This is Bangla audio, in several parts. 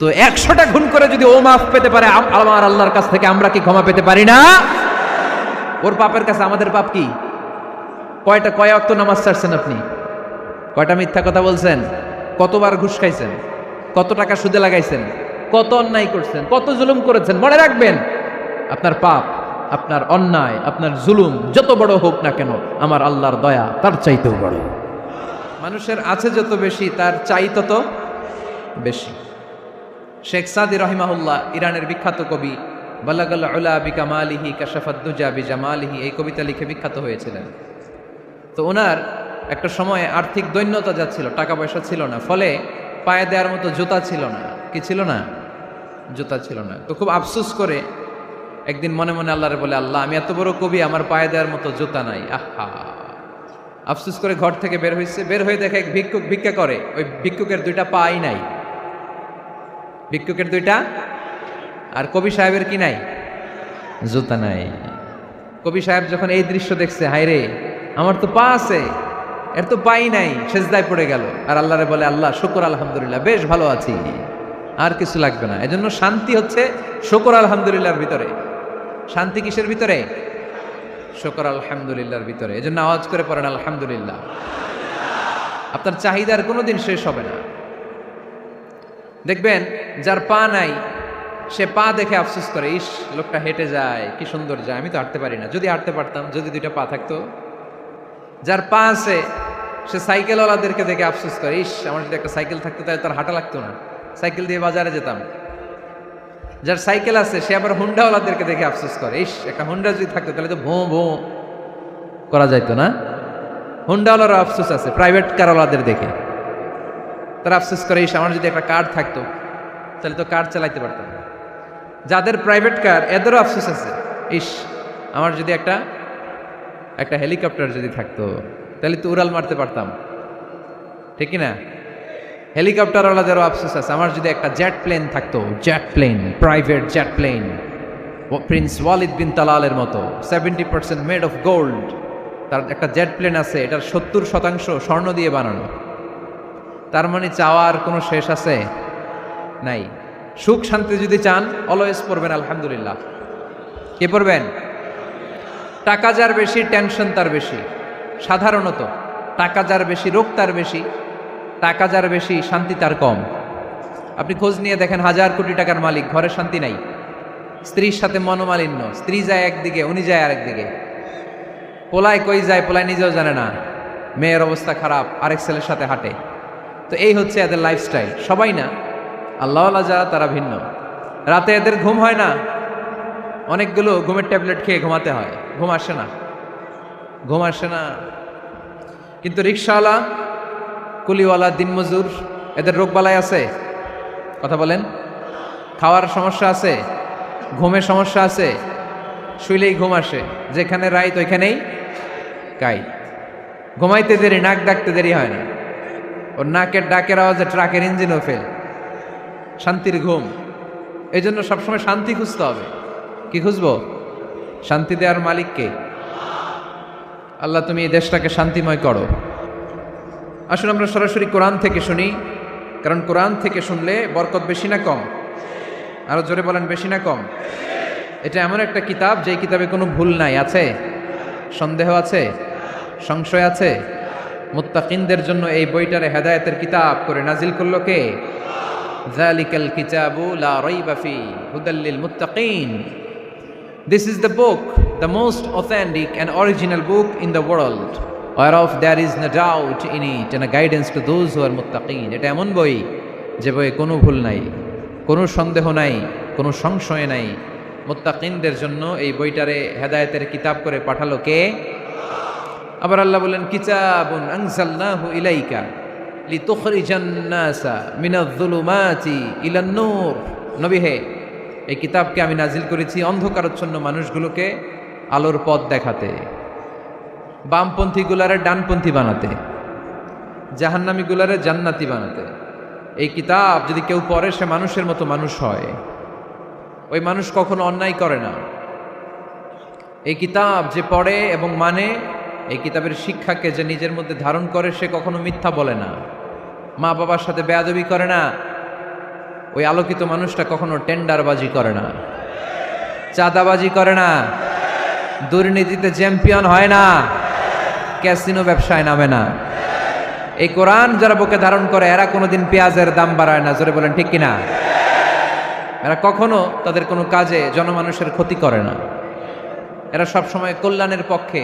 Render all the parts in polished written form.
তো 100টা খুন করে যদি ও মাফ পেতে পারে আমার আল্লাহর কাছ থেকে, আমরা কি ক্ষমা পেতে পারি না? ওর পাপের কাছে আমাদের পাপ কি? কয় ওয়াক্ত নামাজ ছাড়ছেন আপনি? কয়টা মিথ্যা কথা বলছেন? কতবার ঘুষ খাইছেন? কত টাকা সুদে লাগাইছেন? কত অন্যায় করছেন? কত জুলুম করেছেন? মনে রাখবেন, আপনার পাপ, আপনার অন্যায়, আপনার জুলুম যত বড় হোক না কেন, আমার আল্লাহর দয়া তার চাইতেও বড়। মানুষের আছে যত বেশি, তার চাই তত বেশি। শেখ সাদি রহিমাহুল্লাহ, ইরানের বিখ্যাত কবি, বালাগাল উলা বিকামালিহি কাশাফাদ দুজা বিজামালিহি, এই কবিতা লিখে বিখ্যাত হয়েছিলেন। তো ওনার একটা সময়ে আর্থিক দৈন্যতা যাচ্ছিল, টাকা পয়সা ছিল না, ফলে পায়ে দেওয়ার মতো জুতা ছিল না। কি ছিল না? জুতা ছিল না। তো খুব আফসোস করে একদিন মনে মনে আল্লাহরে বলে, আল্লাহ, আমি এত বড় কবি, আমার পায়ে দেওয়ার মতো জুতা নাই। আহা! আফসোস করে ঘর থেকে বের হয়েছে। বের হয়ে দেখে এক ভিক্ষুক ভিক্ষা করে। ওই ভিক্ষুকের দুইটা পাই নাই। ভিক্ষুকের দুইটা, আর কবি সাহেবের কি নাই? জুতা নাই। কবি সাহেব যখন এই দৃশ্য দেখছে, হায় রে, আমার তো পা আছে, এর তো পাই নাই, সেজদায় পড়ে গেল। আর আল্লাহরে বলে, আল্লাহ শুকর আলহামদুলিল্লাহ, বেশ ভালো আছি, আর কিছু লাগবে না। এজন্য শান্তি হচ্ছে শুকর আলহামদুলিল্লাহর ভিতরে। শান্তি কিসের ভিতরে? শুকর আলহামদুলিল্লাহর ভিতরে। এজন্য আওয়াজ করে পড়েন আলহামদুলিল্লাহ। আপনার চাহিদার কোনোদিন শেষ হবে না। দেখবেন যার পা নাই, সে পা দেখে আফসোস করে, ইস, লোকটা হেঁটে যায়, কি সুন্দর যায়, আমি তো হাঁটতে পারি না, যদি হাঁটতে পারতাম, যদি দুইটা পা থাকতো। যার পা আছে, সে সাইকেলওয়ালাদেরকে দেখে আফসোস করে, ইস, আমার যদি একটা সাইকেল থাকতো তাহলে তার হাঁটা লাগতো না, সাইকেল দিয়ে বাজারে যেতাম। যার সাইকেল আছে, সে আবার হুন্ডাওয়ালাদেরকে দেখে আফসোস করে, ইস, একটা হুন্ডা যদি থাকতো তাহলে তো ভোঁ ভোঁ করা যাইতো না। হুন্ডাওয়ালারও আফসোস আছে প্রাইভেট কারওয়ালাদের দেখে, তারা আফসোস করে, ইস, আমার যদি একটা কার থাকতো তাহলে তো কার চালাইতে পারতাম। যাদের প্রাইভেট কার, এদেরও আফসোস আছে, ইস, আমার যদি একটা হেলিকপ্টার যদি থাকতো তাহলে তো উড়াল মারতে পারতাম, ঠিক না? হেলিকপ্টারওয়ালাদেরও আফসোস আছে, আমার যদি একটা জেট প্লেন থাকতো, jet plane, private jet plane, prince Walid bin তালালের মতো 70% মেড অফ গোল্ড, তার একটা জেট প্লেন আছে, এটার 70% স্বর্ণ দিয়ে বানানো। তার মানে চাওয়ার কোনো শেষ আছে? নাই। সুখ শান্তি যদি চান, অলওয়েজ পড়বেন আলহামদুলিল্লাহ। কে পড়বেন? টাকা যার বেশি, টেনশন তার বেশি। সাধারণত টাকা যার বেশি, রোগ তার বেশি। টাকা যার বেশি, শান্তি তার কম। আপনি খোঁজ নিয়ে দেখেন, 1000 কোটি টাকার মালিক, ঘরে শান্তি নাই। স্ত্রীর সাথে মনোমালিন্য, স্ত্রী যায় একদিকে, উনি যায় আরেকদিকে। পোলায় কই যায়, পোলায় নিজেও জানে না। মেয়ের অবস্থা খারাপ, আরেক ছেলের সাথে হাঁটে। তো এই হচ্ছে এদের লাইফস্টাইল। সবাই না, আল্লাহওয়ালা যারা, তারা ভিন্ন। রাতে এদের ঘুম হয় না, অনেকগুলো ঘুমের ট্যাবলেট খেয়ে ঘুমাতে হয়, ঘুম আসে না, ঘুম আসে না। কিন্তু রিক্সাওয়ালা, কুলিওয়ালা, দিনমজুর, এদের রোগবালাই আছে? কথা বলেন। খাওয়ার সমস্যা আছে, ঘুমের সমস্যা আছে, শুইলেই ঘুম আসে, যেখানে রাইত ওইখানেই কাই। ঘুমাইতে দেরি, নাক ডাকতে দেরি হয় না, ওর নাকের ডাকের আওয়াজে ট্রাকের ইঞ্জিনও ফেল। শান্তির ঘুম। এই জন্য সবসময় শান্তি খুঁজতে হবে। কি খুঁজবো? শান্তি দেওয়ার মালিককে। আল্লাহ, তুমি এই দেশটাকে শান্তিময় করো। আসুন আমরা সরাসরি কোরআন থেকে শুনি, কারণ কোরআন থেকে শুনলে বরকত বেশি না কম? আরো জোরে বলেন, বেশি না কম? এটা এমন একটা কিতাব, যে কিতাবে কোনো ভুল নাই। আছে? সন্দেহ আছে? সংশয় আছে? মুত্তাকিনদের জন্য এই বইটারে হেদায়েতের কিতাব করে নাজিল করলো কে? যালিকাল কিতাবু লা রাইবা ফি হুদাল লিল মুত্তাকিন। This is the book, the most authentic and original book in the world, whereof there is no doubt in it, and a guidance to those who are muttaqin. এটা এমন বই, যে বইয়ে কোনো ভুল নাই, কোনো সন্দেহ নাই, কোনো সংশয় নাই। মুত্তাকিনদের জন্য এই বইটারে হেদায়েতের কিতাব করে পাঠালো কে? আবার আল্লাহ বলেন, কিতাবুন আনজালনাহু ইলাইকা লিতুখরিজান নাসা মিনাজ-যুলুমাতি ইলান নূর। নবী হে, এই কিতাবকে আমি নাজিল করেছি অন্ধকারাচ্ছন্ন মানুষগুলোকে আলোর পথ দেখাতে, বামপন্থীগুলারে ডানপন্থী বানাতে, জাহান্নামীগুলারে জান্নাতি বানাতে। এই কিতাব যদি কেউ পড়ে, সে মানুষের মতো মানুষ হয়। ওই মানুষ কখনো অন্যায় করে না। এই কিতাব যে পড়ে এবং মানে, এই কিতাবের শিক্ষাকে যে নিজের মধ্যে ধারণ করে, সে কখনো মিথ্যা বলে না, মা বাবার সাথে বেয়াদবি করে না, ওই আলোকিত মানুষটা কখনো টেন্ডারবাজি করে না, চাঁদাবাজি করে না, দুর্নীতিতে চ্যাম্পিয়ন হয় না, ক্যাসিনো ব্যবসায় নামে না। এই কোরআন যারা বুকে ধারণ করে এরা কোনোদিন পেঁয়াজের দাম বাড়ায় না, জোরে বলেন ঠিক কিনা? এরা কখনো তাদের কোনো কাজে জনমানুষের ক্ষতি করে না, এরা সবসময় কল্যাণের পক্ষে,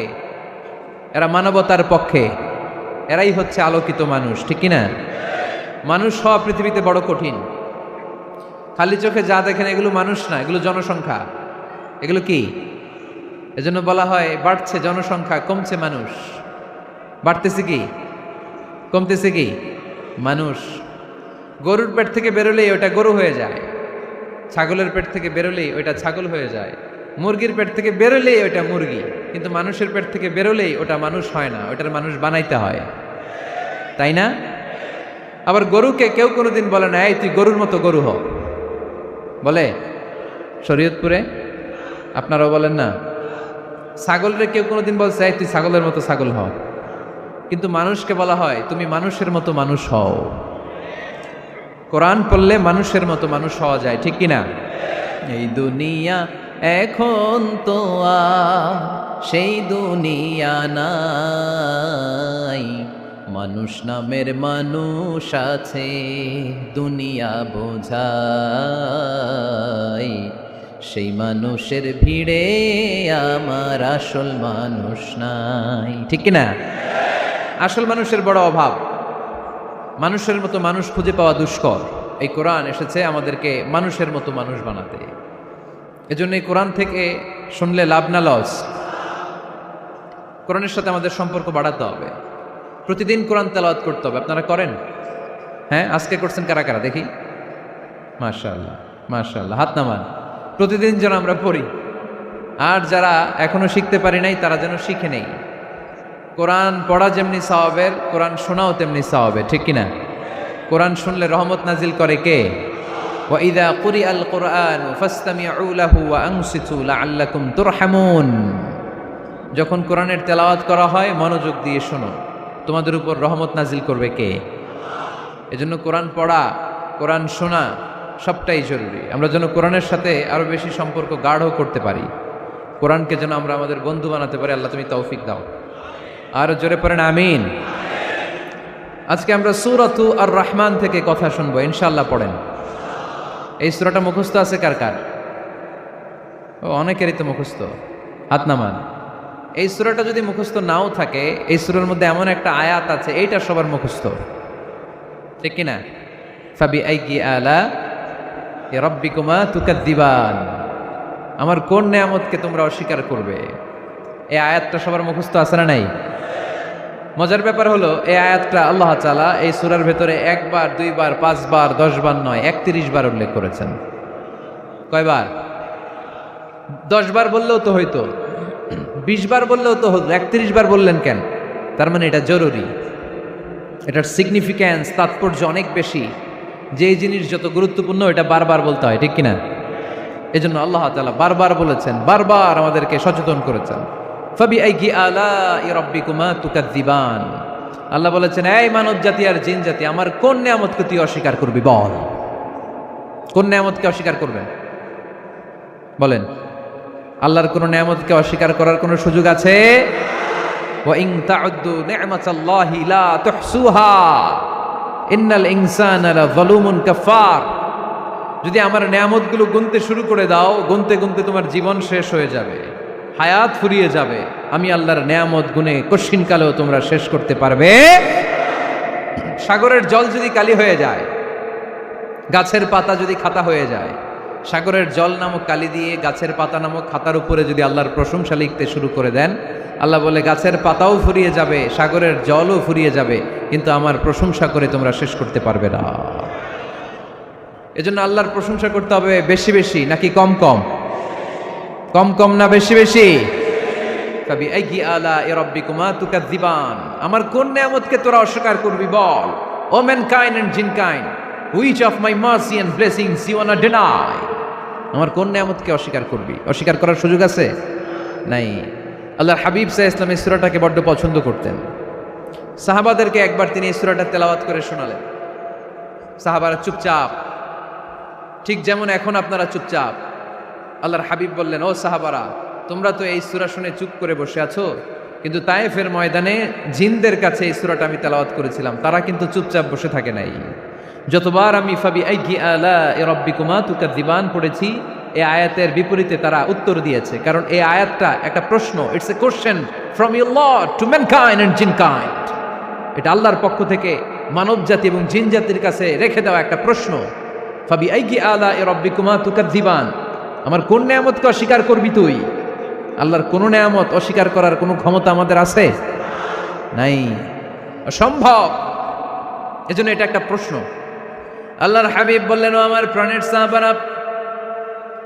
এরা মানবতার পক্ষে, এরাই হচ্ছে আলোকিত মানুষ, ঠিক কিনা? মানুষ হওয়া পৃথিবীতে বড় কঠিন। খালি চোখে যা দেখেন এগুলো মানুষ না, এগুলো জনসংখ্যা। এগুলো কি? এজন্য বলা হয় বাড়ছে জনসংখ্যা, কমছে মানুষ। বাড়তেছে কি, কমতেছে কি? মানুষ। গরুর পেট থেকে বেরোলেই ওটা গরু হয়ে যায়, ছাগলের পেট থেকে বেরোলেই ওটা ছাগল হয়ে যায়, মুরগির পেট থেকে বেরোলেই ওটা মুরগি। কিন্তু মানুষের পেট থেকে বেরোলেই ওটা মানুষ হয় না, ওটার মানুষ বানাইতে হয়, তাই না? আবার গরুকে কেউ কোনোদিন বলে না এই তুই গরুর মতো গরু হ, বলে? শরীয়তপুরে আপনারাও বলেন না? ছাগলরে কেউ কোনোদিন বলছে এই তুই ছাগলের মতো ছাগল হ, কিন্তু মানুষকে বলা হয় তুমি মানুষের মতো মানুষ হও। কোরআন পড়লে মানুষের মতো মানুষ হওয়া যায়, ঠিক কিনা? এই দুনিয়া এখন তো আর সেই দুনিয়া নাই, মানুষ নামের মানুষ আছে দুনিয়া বোঝাই, সেই মানুষের ভিড়ে আমার আসল মানুষ নাই, ঠিক কিনা? আসল মানুষের বড় অভাব, মানুষের মতো মানুষ খুঁজে পাওয়া দুষ্কর। এই কোরআন এসেছে আমাদেরকে মানুষের মতো মানুষ বানাতে। এজন্য এই কোরআন থেকে শুনলে লাভ না লস। কোরআনের সাথে আমাদের সম্পর্ক বাড়াতে হবে, প্রতিদিন কোরআন তেলাওয়াত করতে হবে। আপনারা করেন? হ্যাঁ, আজকে করছেন কারা কারা দেখি? মাশাআল্লাহ মাশাআল্লাহ, হাত নামান। প্রতিদিন যেন আমরা পড়ি, আর যারা এখনো শিখতে পারি নাই তারা যেন শিখে নেই। কোরআন পড়া যেমনি সওয়াবের, কোরআন শোনাও তেমনি সওয়াবের, ঠিক কিনা? কোরআন শুনলে রহমত নাজিল করে কে? ওয়া ইযা কুরিআল কুরআন ফাসতামিউ লাহু ওয়া আনসিতু লাআল্লাকুম তুরহামুন। যখন কোরআনের তেলাওয়াত করা হয় মনোযোগ দিয়ে শোনো, তোমাদের উপর রহমত নাজিল করবে কে? এজন্য কোরআন পড়া, কোরআন শোনা সবটাই জরুরি। আমরা যেন কোরআনের সাথে আরো বেশি সম্পর্ক গাঢ় করতে পারি, কোরআনকে যেন আমরা আমাদের বন্ধু বানাতে পারি। আল্লাহ তুমি তৌফিক দাও। আর জোরে পড়েন আমিন। আজকে আমরা সূরাতু আর রহমান থেকে কথা শুনবো ইনশাআল্লাহ। পড়েন। এই সূরাটা মুখস্থ আছে কার কার? ও, অনেকেরই তো মুখস্থ, হাত নামান। এই সূরাটা যদি মুখস্থ নাও থাকে, এই সূরার মধ্যে এমন একটা আয়াত আছে এইটা সবার মুখস্থ, ঠিক কিনা? ফাবিআইয়ি আলা রাব্বিকুমা তুকাদ্দিবান, আমার কোন নেয়ামতকে তোমরা অস্বীকার করবে। এই আয়াতটা সবার মুখস্থ আছে না নাই? মজার ব্যাপার হলো এই আয়াতটা আল্লাহ তাআলা এই সূরার ভেতরে একবার, দুইবার, 5 বার, 10 বার নয়, 31 বার উল্লেখ করেছেন। কয়বার? 10 বার বললেও তো হইতো, 20 বার বললেও তো হতো, 31 বার বললেন কেন? তার মানে এটা জরুরি, এটার সিগনিফিক্যান্স, তাৎপর্য অনেক বেশি। যে জিনিস যত গুরুত্বপূর্ণ এটা বারবার বলতে হয়, ঠিক কিনা? এজন্য আল্লাহ তাআলা বারবার বলেছেন, বারবার আমাদেরকে সচেতন করেছেন। ফাবিআইয়ি আলাই রাব্বিকুমা তুকাদ্দিবান। আল্লাহ বলেছেন, এই মানব জাতি আর জিন জাতি, আমার কোন নিয়ামতকে তুই অস্বীকার করবি বল? কোন নিয়ামতকে অস্বীকার করবেন বলেন? আল্লাহর কোন নিয়ামতকে অস্বীকার করার কোন সুযোগ আছে? ওয়া ইন তাউদ্দু নি'মাতাল্লাহি লা তুহসুহা ইন্নাল ইনসানা লাযালুমুন কাফার। যদি আমার নিয়ামতগুলো গুনতে শুরু করে দাও, গুনতে গুনতে তোমার জীবন শেষ হয়ে যাবে, হায়াত ফুরিয়ে যাবে। আমি আল্লাহর নিয়ামত গুনে কশিনকালেও তোমরা শেষ করতে পারবে। সাগরের জল যদি কালি হয়ে যায়, গাছের পাতা যদি খাতা হয়ে যায়, সাগরের জল নামক কালি দিয়ে গাছের পাতা নামক খাতার উপরে যদি আল্লাহর প্রশংসা লিখতে শুরু করে দেন, আল্লাহ বলে গাছের পাতাও ফুরিয়ে যাবে, সাগরের জলও ফুরিয়ে যাবে, কিন্তু আমার প্রশংসা করে তোমরা শেষ করতে পারবে না। এজন্য আল্লাহর প্রশংসা করতে হবে বেশি বেশি নাকি কম কম? কম কম না বেশি বেশি? ফাবিআইয়ি আলাই রাব্বিকুমা তুকাদ্দিবান, আমার কোন নিয়ামতকে তোরা অস্বীকার করবি বল? O mankind and jinnkind, which of my mercy and blessings you wanna deny? আমার কোন নিয়ামতকে অস্বীকার করবি? অস্বীকার করার সুযোগ আছে? নাই। আল্লাহর হাবিব সাল্লাল্লাহু আলাইহি ওয়াসাল্লাম এই সূরাটাকে বড্ড পছন্দ করতেন। সাহাবাদেরকে একবার তিনি এই সূরাটা তেলাওয়াত করে শোনালেন, সাহাবারা চুপচাপ ঠিক যেমন এখন আপনারা চুপচাপ। আল্লাহর হাবিব বললেন, ও সাহাবারা, তোমরা তো এই সূরা শুনে চুপ করে বসে আছো, কিন্তু তায়েফের ময়দানে জিনদের কাছে এই সূরাটা আমি তেলাওয়াত করেছিলাম, তারা কিন্তু চুপচাপ বসে থাকে নাই। যতবার আমি ফাবি আইয়ি আলাই রাব্বিকুমা তুকাযযিবান পড়েছি, এই আয়াতের বিপরীতে তারা উত্তর দিয়েছে, কারণ এই আয়াতটা একটা প্রশ্ন। It's a question from your lord to mankind and jinnkind. এটা আল্লাহর পক্ষ থেকে মানব জাতি এবং জিন জাতির কাছে রেখে দেওয়া একটা প্রশ্ন। ফাবি আইয়ি আলাই রাব্বিকুমা তুকাযযিবান, আমার কোন নেয়ামতকে অস্বীকার করবি তুই? আল্লাহর কোন নেয়ামত অস্বীকার করার কোনো ক্ষমতা আমাদের আছে? নাই, অসম্ভব। এজন্য এটা একটা প্রশ্ন। আল্লাহর হাবিব বললেন, ও আমার প্রাণের সাহাবারা,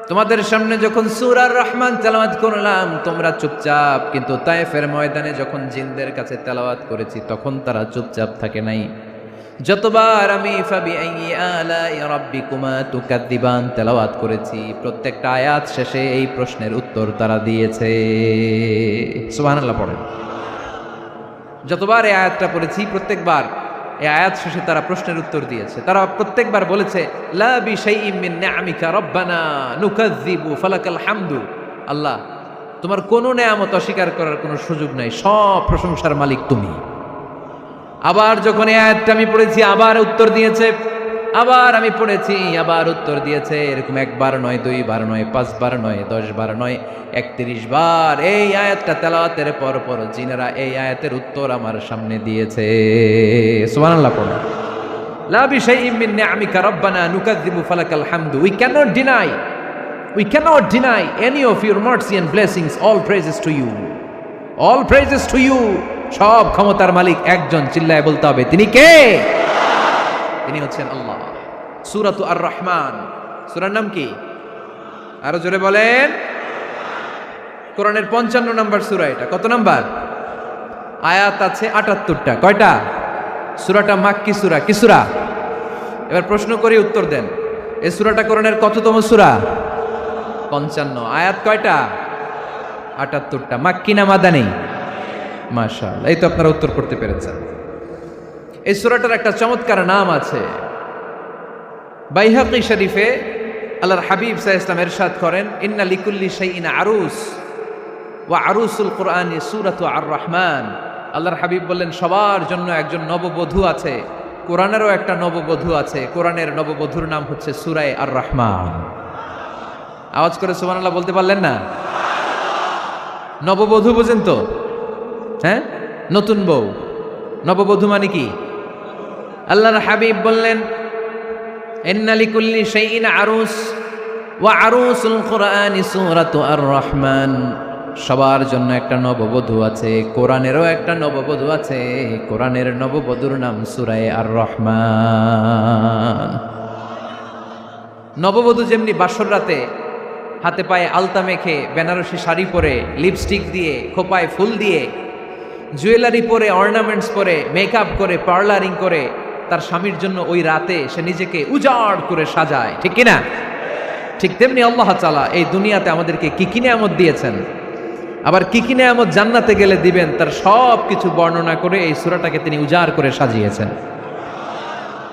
তোমাদের সামনে যখন সূরা আর রহমান তেলাওয়াত করলাম তোমরা চুপচাপ, কিন্তু তায়েফের ময়দানে যখন জিনদের কাছে তেলাওয়াত করেছি তখন তারা চুপচাপ থাকে নাই। যতবার আমি ফাবি আইয়ি আলাই রাব্বিকুমা তুকাযযিবান তেলাওয়াত করেছি, প্রত্যেকটা আয়াত শেষে এই প্রশ্নের উত্তর তারা দিয়েছে। সুবহানাল্লাহ পড়েন। যতবার এই আয়াতটা পড়েছি প্রত্যেকবার এই আয়াত শেষে তারা প্রশ্নের উত্তর দিয়েছে। তারা প্রত্যেকবার বলেছে, লা বিশাইইম মিন নিআমিকা রব্বানা নুকাযযিবু ফালাকাল হামদু। আল্লাহ, তোমার কোনো নেয়ামত অস্বীকার করার কোনো সুযোগ নাই, সব প্রশংসার মালিক তুমি। আবার যখন এই আয়াতটা আমি পড়েছি আবার উত্তর দিয়েছে, আবার আমি পড়েছি আবার উত্তর দিয়েছে। এরকম একবার নয়, দুইবার নয়, 5 বার নয়, 10 বার নয়, 31 বার এই আয়াতটা তেলাওয়াতের পর পর জিনেরা এই আয়াতের উত্তর আমার সামনে দিয়েছে। সুবহানাল্লাহ পড়ো। লা বিশাইইম মিন নিআমিকা রব্বানা নুকাযযিবু ফালাকাল হামদু। We cannot deny any of your mercy and blessings. All praises to you. All praises to you. সব ক্ষমতার মালিক একজন, চিল্লায় বলতে হবে, তিনি কে? তিনি হচ্ছেন আল্লাহ। সূরাতু আর রহমান, সূরার নাম কি? আরো জোরে বলেন। কোরআনের 55 নম্বর সূরা এটা। কত নাম্বার? আয়াত আছে 78টা। কয়টা? সূরাটা মাক্কি সূরা। কি সূরা? এবার প্রশ্ন করি, উত্তর দেন। এই সূরাটা কোরআনের কততম সূরা? 55। আয়াত কয়টা? 78টা। মাক্কি না মাদানী? মাশাআল্লাহ, এই তো আপনারা উত্তর করতে পেরেছেন। এই সূরাটার একটা চমৎকার নাম আছে। বাইহাকী শরীফে আল্লাহর হাবিব সাল্লাল্লাহু আলাইহি ওয়াসাল্লাম ইরশাদ করেন, ইন্না লিকুল্লি শাইইন আরুস ওয়া আরুসুল কুরআনি সূরাতু আর রহমান। আল্লাহর হাবিব বললেন, সবার জন্য একজন নববধূ আছে, কোরআনেরও একটা নববধূ আছে। কোরআনের নববধূর নাম হচ্ছে সূরা আর রহমান। আওয়াজ করে সুবহানাল্লাহ বলতে পারলেন না? নববধূ বুঝেন তো? হ্যাঁ, নতুন বউ। নববধূ মানে কি? আল্লাহর হাবিব বললেন, ইন্না লিকুল্লি শাইইন আরুস ওয়া আরুসুল কুরআনি সূরাতু আর রহমান। সবার জন্য একটা নববধূ আছে, কোরআনেরও একটা নববধূ আছে। কোরআনের নববধূর নাম সূরা আর রহমান। নববধূ যেমনি বাসর রাতে হাতে পায়ে আলতা মেখে, বেনারসি শাড়ি পরে, লিপস্টিক দিয়ে, খোপায় ফুল দিয়ে, জুয়েলারি পরে, অর্নামেন্টস পরে, মেকআপ করে, পার্লারিং করে তার স্বামীর জন্য ওই রাতে সে নিজেকে উজাড় করে সাজায়, ঠিক কিনা? ঠিক তেমনি আল্লাহ তাআলা এই দুনিয়াতে আমাদেরকে কি কি নিয়ামত দিয়েছেন, আবার কি কি নিয়ামত জান্নাতে গেলে দিবেন, তার সব কিছু বর্ণনা করে এই সূরাটাকে তিনি উজাড় করে সাজিয়েছেন।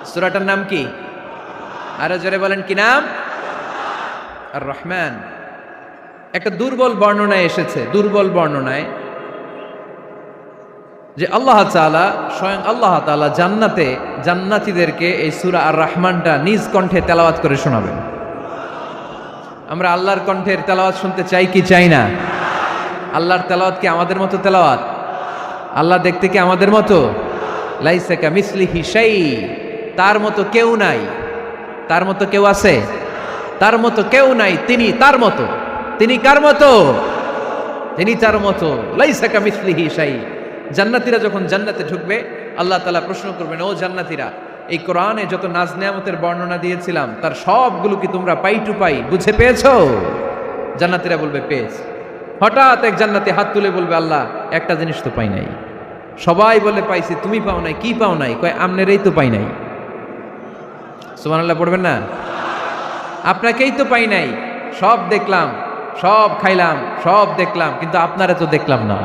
সূরাটার নাম কি? আরো জোরে বলেন, কি নাম? আর রহমান। একটা দুর্বল বর্ণনায় এসেছে, দুর্বল বর্ণনায় যে আল্লাহ তাআলা, স্বয়ং আল্লাহ তাআলা জান্নাতে জান্নাতীদেরকে এই সূরা আর রহমানটা নিজ কণ্ঠে তেলাওয়াত করে শোনাবেন। আমরা আল্লাহর কণ্ঠের তেলাওয়াত শুনতে চাই কি চাই না? আল্লাহর তেলাওয়াত কি আমাদের মতো তেলাওয়াত? আল্লাহ দেখতে কি আমাদের মতো? লাইসা কামিসলিহি শাই, তার মতো কেউ নাই। তার মতো কেউ আছে? তার মতো কেউ নাই। তিনি তার মতো। তিনি কার মতো? তিনি তার মতো। লাইসা কামিসলিহি শাই। জান্নাতীরা যখন জান্নাতে ঢুকবে, আল্লাহ তাআলা প্রশ্ন করবেন, ও জান্নাতীরা, এই কোরআনে যত নাজ নেয়ামতের বর্ণনা দিয়েছিলাম তার সবগুলো কি তোমরা পাই টু পাই বুঝে পেয়েছো? জান্নাতীরা বলবে পেয়েছি। হঠাৎ এক জান্নাতি হাত তুলে বলবে, আল্লাহ, একটা জিনিস তো পাই নাই। সবাই বলে পাইছি, তুমি পাও নাই। কি পাও নাই? কয়, আমনেরই তো পাই নাই। সুবহানাল্লাহ পড়বেন না? আপনাকেই তো পাই নাই। সব দেখলাম, সব খাইলাম, সব দেখলাম, কিন্তু আপনারা তো দেখলাম না।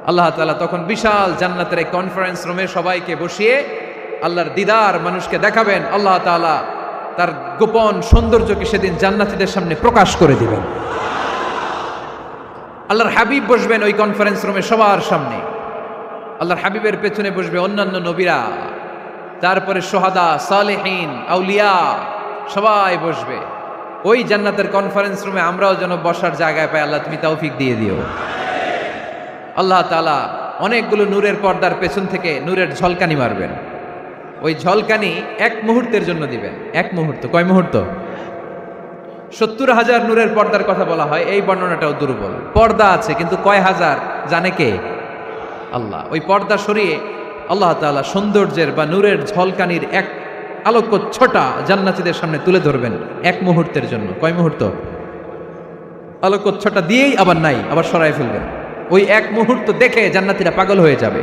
আল্লাহ তাআলা তখন বিশাল জান্নাতের এক কনফারেন্স রুমে সবাইকে বসিয়ে আল্লাহর দিদার মানুষকে দেখাবেন। আল্লাহ তাআলা তার গোপন সৌন্দর্যকে সেদিন জান্নাতীদের সামনে প্রকাশ করে দিবেন। আল্লাহর হাবিব বসবেন ওই কনফারেন্স রুমে সবার সামনে। আল্লাহর হাবিবের পেছনে বসবে অন্যান্য নবীরা, তারপরে সোহাদা, সালেহীন, আউলিয়া সবাই বসবে ওই জান্নাতের কনফারেন্স রুমে। আমরাও যেন বসার জায়গায় পাই, আল্লাহ তুমি তৌফিক দিয়ে দিও। আল্লাহ তাআলা অনেকগুলো নূরের পর্দার পেছন থেকে নূরের ঝলকানি মারবেন। ওই ঝলকানি এক মুহূর্তের জন্য দিবেন। এক মুহূর্ত, কয় মুহূর্ত? 70,000 নূরের পর্দার কথা বলা হয়, এই বর্ণনাটাও দুর্বল। পর্দা আছে কিন্তু কয় হাজার জানে কে? আল্লাহ। ওই পর্দা সরিয়ে আল্লাহ তাআলা সৌন্দর্যের বা নূরের ঝলকানির এক আলোকচ্ছটা জান্নাতীদের সামনে তুলে ধরবেন এক মুহূর্তের জন্য। কয় মুহূর্ত? আলোকচ্ছটা দিয়েই আবার নাই, আবার সরাই ফেলবেন। ওই এক মুহূর্ত দেখে জান্নাতীরা পাগল হয়ে যাবে,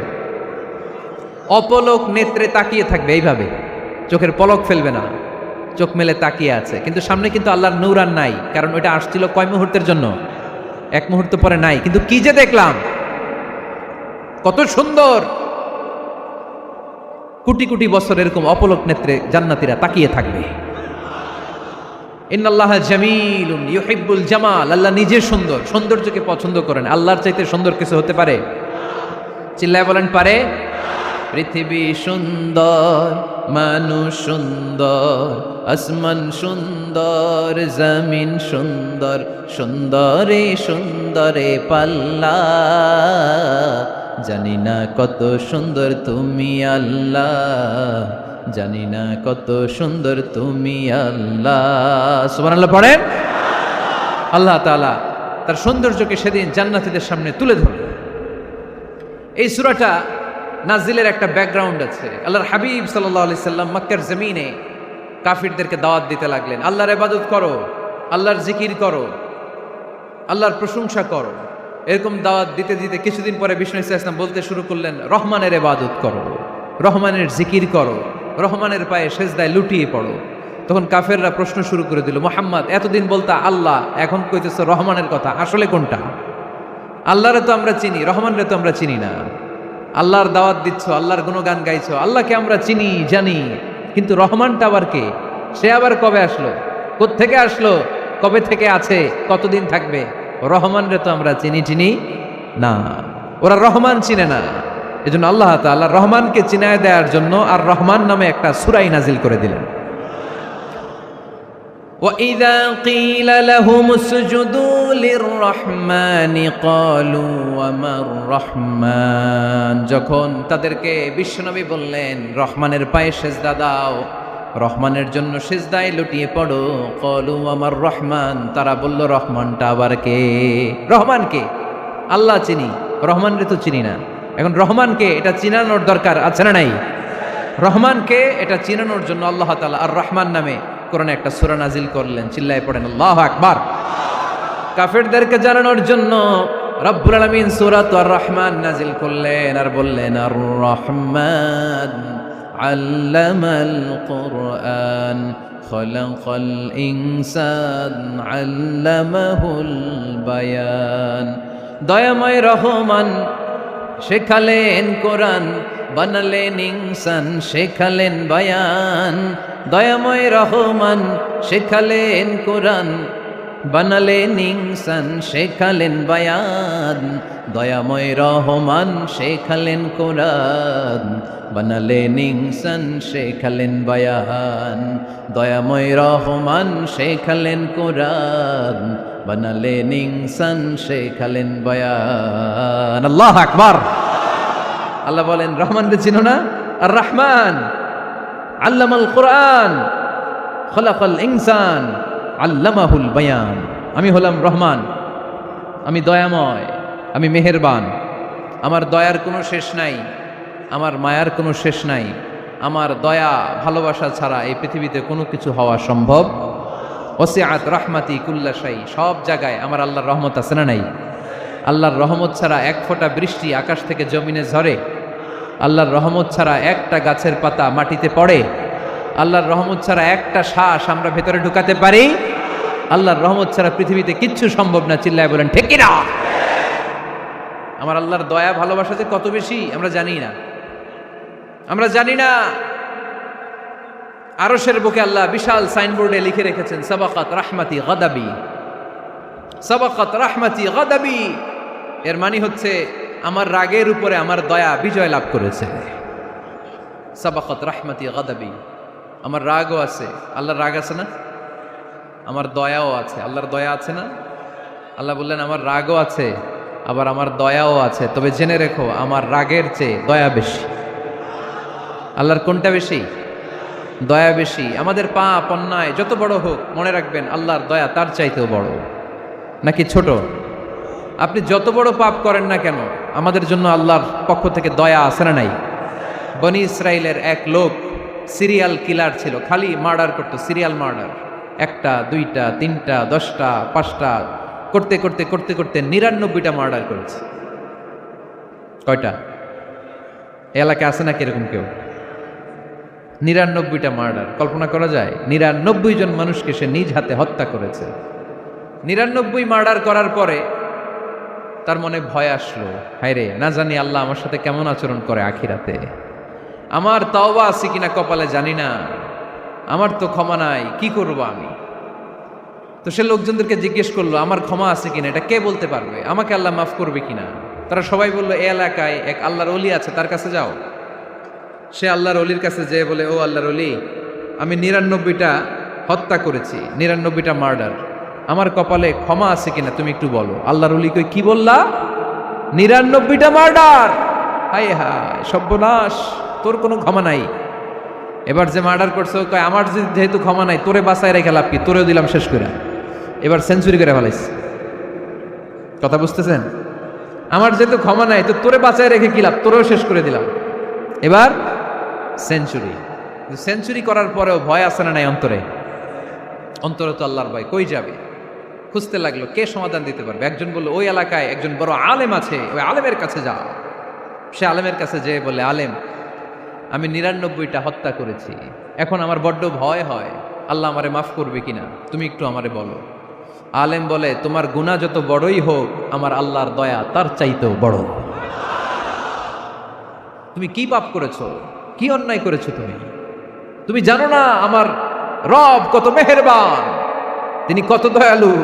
অপলক নেত্রে তাকিয়ে থাকবে এইভাবে, চোখের পলক ফেলবে না, চোখ মেলে তাকিয়ে আছে। কিন্তু সামনে কিন্তু আল্লাহর নূর আর নাই, কারণ ওইটা আসছিল কয় মুহূর্তের জন্য? এক মুহূর্ত পরে নাই। কিন্তু কি যে দেখলাম, কত সুন্দর! কোটি কোটি বছর এরকম অপলক নেত্রে জান্নাতীরা তাকিয়ে থাকবে। ইন্নাল্লাহা জামিলুন ইউহিব্বুল জামাল। আল্লাহ নিজে সুন্দর, সৌন্দর্যকে পছন্দ করেন। আল্লাহর চাইতে সুন্দর কিছু হতে পারে? চিল্লায় বলেন পারে? পৃথিবী সুন্দর, মানুষ সুন্দর, আসমান সুন্দর, জমিন সুন্দর, সুন্দরে সুন্দরে পাল্লা। জানি না কত সুন্দর তুমি আল্লাহ, জানি না কত সুন্দর তুমি আল্লাহ। সুবহানাল্লাহ পড়েন। আল্লাহ তাআলা তার সৌন্দর্যকে সেদিন জান্নাতীদের সামনে তুলে ধরবেন। এই সূরাটা নাজিলের একটা ব্যাকগ্রাউন্ড আছে। আল্লাহর হাবিব সাল্লাল্লাহু আলাইহি সাল্লাম মক্কার জমিনে কাফিরদেরকে দাওয়াত দিতে লাগলেন, আল্লাহর ইবাদত করো, আল্লাহর জিকির করো, আল্লাহর প্রশংসা করো। এরকম দাওয়াত দিতে দিতে কিছুদিন পরে বিষ্ণু ইসলাম বলতে শুরু করলেন, রহমানের ইবাদত করো, রহমানের জিকির করো, রহমানের পায়ে সেজদায় লুটিয়ে পড়ো। তখন কাফেররা প্রশ্ন শুরু করে দিল, মুহাম্মদ এতদিন বলতা আল্লাহ, এখন কইতেছ রহমানের কথা, আসলে কোনটা? আল্লাহরে তো আমরা চিনি, রহমানরে তো আমরা চিনি না। আল্লাহর দাওয়াত দিচ্ছ, আল্লাহর গুণগান গাইছো, আল্লাহকে আমরা চিনি জানি, কিন্তু রহমানটা আবার কে? সে আবার কবে আসলো, কোত্থেকে আসলো, কবে থেকে আছে, কতদিন থাকবে? রহমানরে তো আমরা চিনি না। ওরা রহমান চিনে না। এজন্য আল্লাহ তাআলা রহমানকে চিনায় দেওয়ার জন্য আর রহমান নামে একটা সূরাই নাজিল করে দিলেন। وَإِذَا قِيلَ لَهُمُ اسْجُدُوا لِلرَّحْمَنِ قَالُوا وَمَا الرَّحْمَنُ। যখন তাদেরকে বিশ্বনবী বললেন রহমানের পায়ে সেজদা দাও, রহমানের জন্য সেজদায় লুটিয়ে পড়ো, قَالُوا وَمَا الرَّحْمَنُ, তারা বলল রহমানটা আবার কে? রহমান কে? আল্লাহ চিনি, রহমানরে তো চিনি না। এখন রহমানকে এটা চিনানোর দরকার আছে না নাই? রহমানকে এটা চিনানোর জন্য আল্লাহ তাআলা আর রহমান নামে কোরআনে একটা সূরা নাজিল করলেন। চিল্লায়ে পড়েন আল্লাহু আকবার। কাফেরদেরকে জানানোর জন্য রব্বুল আলামিন সূরাত আর রহমান নাজিল করলেন আর বললেন, আর রহমান আল্লামাল কুরআন খলাকাল ইনসান আল্লামাহুল বায়ান। দয়াময় রহমান শেখালেন কোরআন, বানালেন ইনসান, শেখালেন বায়ান। দয়াময় রহমান শেখালেন কোরআন, বানালেন ইনসান, শেখালেন বায়ান। দয়াময় রহমান শেখালেন কোরআন, বানালেন ইনসান, শেখালেন বায়ান। দয়াময় রহমান শেখালেন কোরআন, বানালেন ইনসান, শেখালেন বায়ান। আল্লাহু আকবার। আল্লাহ বলেন রহমানকে চিনো না? আর রহমান আল্লামাল কোরআন খলাকাল ইনসান আল্লামাহুল বায়ান। আমি হলাম রহমান, আমি দয়াময়, আমি মেহেরবান। আমার দয়ার কোনো শেষ নাই, আমার মায়ার কোনো শেষ নাই। আমার দয়া ভালোবাসা ছাড়া এই পৃথিবীতে কোনো কিছু হওয়া সম্ভব। ওয়াসিআত রাহমাতি কুল্লা শাই। সব জায়গায় আমার আল্লাহর রহমত আছে না নাই? আল্লাহর রহমত ছাড়া এক ফোঁটা বৃষ্টি আকাশ থেকে জমিনে ঝরে? আল্লাহর রহমত ছাড়া একটা গাছের পাতা মাটিতে পড়ে? আল্লাহর রহমত ছাড়া একটা শ্বাস আমরা ভেতরে ঢুকাতে পারি? আল্লাহর রহমত ছাড়া পৃথিবীতে কিচ্ছু সম্ভব না। চিল্লায় বলেন ঠিক কি না? আমার আল্লাহর দয়া ভালোবাসা যে কত বেশি আমরা জানি না, আমরা জানি না। আরশের বুকে আল্লাহ বিশাল সাইনবোর্ডে লিখে রেখেছেন সাবাকাত রাহমাতি গাদাবি, সাবাকাত রাহমাতি গাদাবি। এর মানে হচ্ছে আমার রাগের উপরে আমার দয়া বিজয় লাভ করেছে। সাবাকাত রাহমাতি গাদাবি, আমার রাগও আছে, আল্লাহর রাগ আছে না, আমার দয়াও আছে, আল্লাহর দয়া আছে না। আল্লাহ বললেন আমার রাগও আছে আবার আমার দয়াও আছে, তবে জেনে রেখো আমার রাগের চেয়ে দয়া বেশি। আল্লাহর কোনটা বেশি? দয়া বেশি। আমাদের পাপ অন্যায় যত বড় হোক মনে রাখবেন আল্লাহর দয়া তার চাইতেও বড়। নাকি ছোট? আপনি যত বড় পাপ করেন না কেন আমাদের জন্য আল্লাহর পক্ষ থেকে দয়া আছে না নাই? বনি ইসরাইলের এক লোক সিরিয়াল কিলার ছিল, খালি মার্ডার করতো, সিরিয়াল মার্ডার, একটা দুইটা তিনটা 10টা 5টা করতে করতে করতে করতে 99টা মার্ডার করেছে। কয়টা? এলাকায় আছে নাকি এরকম কেউ? 99টা মার্ডার। কল্পনা করা যায়? 99 জন মানুষকে সে নিজ হাতে হত্যা করেছে। 99 মার্ডার করার পরে তার মনে ভয় আসলো, হায়রে না জানি আল্লাহ আমার সাথে কেমন আচরণ করে আখিরাতে, আমার তাওবা আছে কিনা কপালে জানি না, আমার তো ক্ষমা নাই, কি করব আমি? তো সে লোকজনদেরকে জিজ্ঞেস করলো আমার ক্ষমা আছে কিনা, এটা কে বলতে পারবে, আমাকে আল্লাহ মাফ করবে কিনা? তারা সবাই বললো এই এলাকায় এক আল্লাহর ওলি আছে, তার কাছে যাও। সে আল্লাহর অলির কাছে যেয়ে বলে, ও আল্লাহর অলি, আমি 99টা হত্যা করেছি, 99টা মার্ডার, আমার কপালে ক্ষমা আছে কিনা তুমি একটু বলো। আল্লাহর অলি কই, কি বললা? 99টা মার্ডার? হায় হায় সর্বনাশ, তোর কোনো ক্ষমা নাই। এবার যে মার্ডার করছে কয় আমার যেহেতু ক্ষমা নাই, তোরে বাঁচায় রেখে লাভ কি, তোরেও দিলাম শেষ করে। এবার সেঞ্চুরি করে ফেলাইছে। কথা বুঝতেছেন? আমার যেহেতু ক্ষমা নাই তো তোরে বাঁচায় রেখে কি লাভ, তোরেও শেষ করে দিলাম। এবার সেঞ্চুরি। সেঞ্চুরি করার পরেও ভয় আছে না নাই অন্তরে? অন্তরে তো আল্লাহর ভয়, কই যাবে? খুঁজতে লাগলো কে সমাধান দিতে পারবে। একজন বলল ওই এলাকায় একজন বড় আলেম আছে, ওই আলেমের কাছে যাও। সে আলেমের কাছে যেয়ে বলে, আলেম আমি 99টা হত্যা করেছি, এখন আমার বড্ড ভয় হয়, আল্লাহ আমারে মাফ করবে কিনা, তুমি একটু আমারে বলো। আলেম বলে, তোমার গুনাহ যত বড়ই হোক আমার আল্লাহর দয়া তার চাইতেও বড়। তুমি কি পাপ করেছো, কি অন্যায় করেছো তুমি জানো না আমার রব কত মেহেরবান, তিনি কত দয়ালু,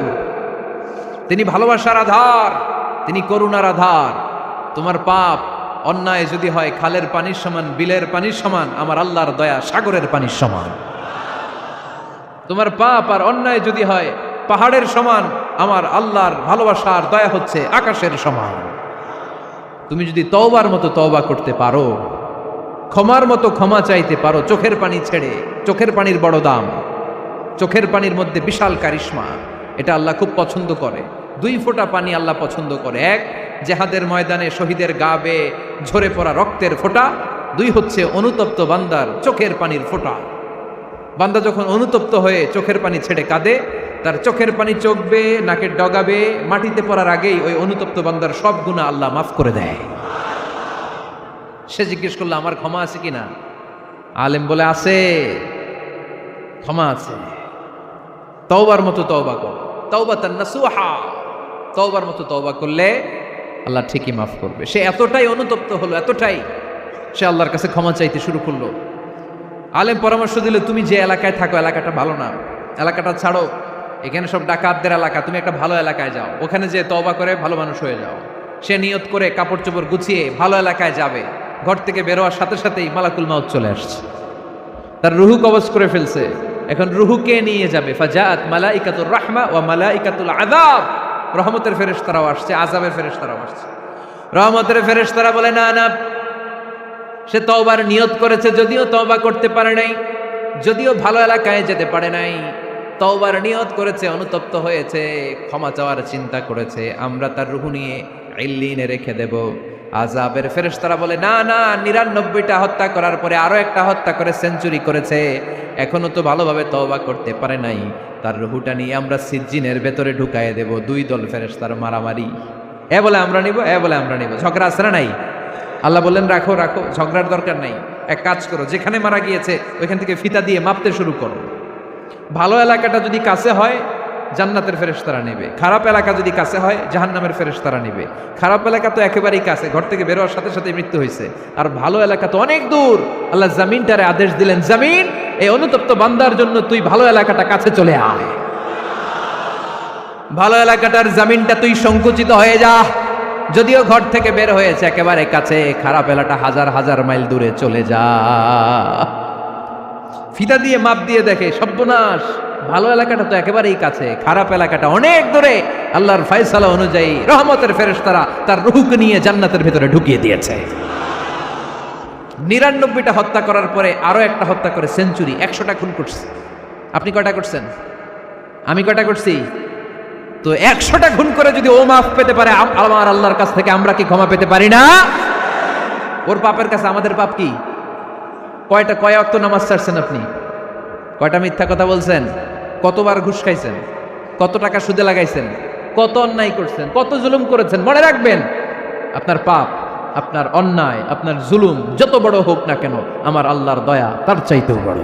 তিনি ভালোবাসার আধার, তিনি করুণার আধার। তোমার পাপ অন্যায় যদি হয় খালের পানির সমান, বিলের পানির সমান, আমার আল্লাহর দয়া সাগরের পানির সমান। তোমার পাপ আর অন্যায় যদি হয় পাহাড়ের সমান, আমার আল্লাহর ভালোবাসার দয়া হচ্ছে আকাশের সমান। তুমি যদি তওবার মতো তওবা করতে পারো, ক্ষমার মতো ক্ষমা চাইতে পারো, চোখের পানি ছেড়ে, চোখের পানির বড় দাম, চোখের পানির মধ্যে বিশাল কারিশমা, এটা আল্লাহ খুব পছন্দ করে। 2 ফোঁটা পানি আল্লাহ পছন্দ করে। 1 জেহাদের ময়দানে শহীদের গা বেয়ে ঝরে পড়া রক্তের ফোঁটা, 2 হচ্ছে অনুতপ্ত বান্দার চোখের পানির ফোঁটা। বান্দা যখন অনুতপ্ত হয়ে চোখের পানি ছেড়ে কাঁদে, তার চোখের পানি চোখ বেয়ে নাকের ডগা বেয়ে মাটিতে পড়ার আগেই ওই অনুতপ্ত বান্দার সব গুনাহ আল্লাহ মাফ করে দেয়। সে জিজ্ঞেস করলো আমার ক্ষমা আছে কিনা? আলেম বলে আছে, ক্ষমা আছে। তওবার মতো তওবা কর, তাওবাতান নাসুহা, তওবার মতো তওবা করলে আল্লাহ ঠিকই মাফ করবে। সে এতটাই অনুতপ্ত হলো, এতটাই সে আল্লাহর কাছে ক্ষমা চাইতে শুরু করলো। আলেম পরামর্শ দিল, তুমি যে এলাকায় থাকো এলাকাটা ভালো না, এলাকাটা ছাড়ো, এখানে সব ডাকাতদের এলাকা, তুমি একটা ভালো এলাকায় যাও, ওখানে যে তওবা করে ভালো মানুষ হয়ে যাও। সে নিয়ত করে কাপড় চোপড় গুছিয়ে ভালো এলাকায় যাবে। ঘর থেকে বেরোয়ার সাথে সাথেই মালাকুল মাউত চলে আসছে, তার রুহু কবজ করে ফেলছে। এখন রুহু কে নিয়ে যাবে? ফাজাআত মালাইকাতুর রাহমা ওয়া মালাইকাতুল আযাব, রহমতের ফেরেশতারাও আসছে, আযাবের ফেরেশতারাও আসছে। রহমতের ফেরেশতারা বলে না না, সে তওবার নিয়ত করেছে, যদিও তওবা করতে পারে নাই, যদিও ভালো এলাকায় যেতে পারে নাই, তওবার নিয়ত করেছে, অনুতপ্ত হয়েছে, ক্ষমা চাওয়ার চিন্তা করেছে, আমরা তার রুহু নিয়ে ইল্লিনে রেখে দেব। আযাবের ফেরেশতারা বলে না না, 99টা হত্যা করার পরে আরো একটা হত্যা করে সেঞ্চুরি করেছে, এখনো তো ভালোভাবে তওবা করতে পারে নাই, তার রুহুটা নিয়ে আমরা সিজ্জিনের ভেতরে ঢুকায়ে দেব। 2 দল ফেরেশতার মারামারি, এ বলে আমরা নিব, এ বলে আমরা নিব, ঝগড়া আছে না নাই? আল্লাহ বললেন রাখো রাখো, ঝগড়ার দরকার নাই, এক কাজ করো, যেখানে মারা গিয়েছে ওইখান থেকে ফিতা দিয়ে মাপতে শুরু করো। ভালো এলাকাটা যদি কাছে হয় জান্নাতের ফেরেশতারা নেবে, খারাপ এলাকা যদি কাছে হয় জাহান্নামের ফেরেশতারা নেবে। খারাপ এলাকা তো একেবারেই কাছে, ঘর থেকে বের হওয়ার সাথে সাথে মৃত্যু হয়েছে, আর ভালো এলাকা তো অনেক দূর। আল্লাহ জামিনটারে আদেশ দিলেন, জামিন এই অনুতপ্ত বান্দার জন্য তুই ভালো এলাকাটা কাছে চলে আয়, ভালো এলাকাটার জামিনটা তুই সংকুচিত হয়ে যা। যদিও ঘর থেকে বের হয়েছে একেবারে কাছে, খারাপ এলাকা হাজার হাজার মাইল দূরে চলে যা। ফিতা দিয়ে মাপ দিয়ে দেখে, সর্বনাশ, ভালো এলাকাটা তো একেবারেই কাছে, খারাপ এলাকাটা অনেক দূরে। আল্লাহর ফয়সালা অনুযায়ী রহমতের ফেরেশতারা তার রূহকে নিয়ে জান্নাতের ভেতরে ঢুকিয়ে দিয়েছে। 99টা হত্যা করার পরে আরো একটা হত্যা করে সেঞ্চুরি, 100টা খুন করছে। আপনি কয়টা করছেন? আমি কয়টা করছি? তো 100টা খুন করে যদি ও মাফ পেতে পারে আমার আল্লাহর কাছ থেকে, আমরা কি ক্ষমা পেতে পারি না? ওর পাপের কাছে আমাদের পাপ কি? কয় ওয়াক্ত নামাজ ছাড়ছেন আপনি? কয়টা মিথ্যা কথা বলছেন? কতবার ঘুষ খাইছেন? কত টাকা সুদে লাগাইছেন? কত অন্যায় করছেন? কত জুলুম করেছেন? মনে রাখবেন, আপনার পাপ, আপনার অন্যায়, আপনার জুলুম যত বড় হোক না কেন, আমার আল্লাহর দয়া তার চাইতেও বড়।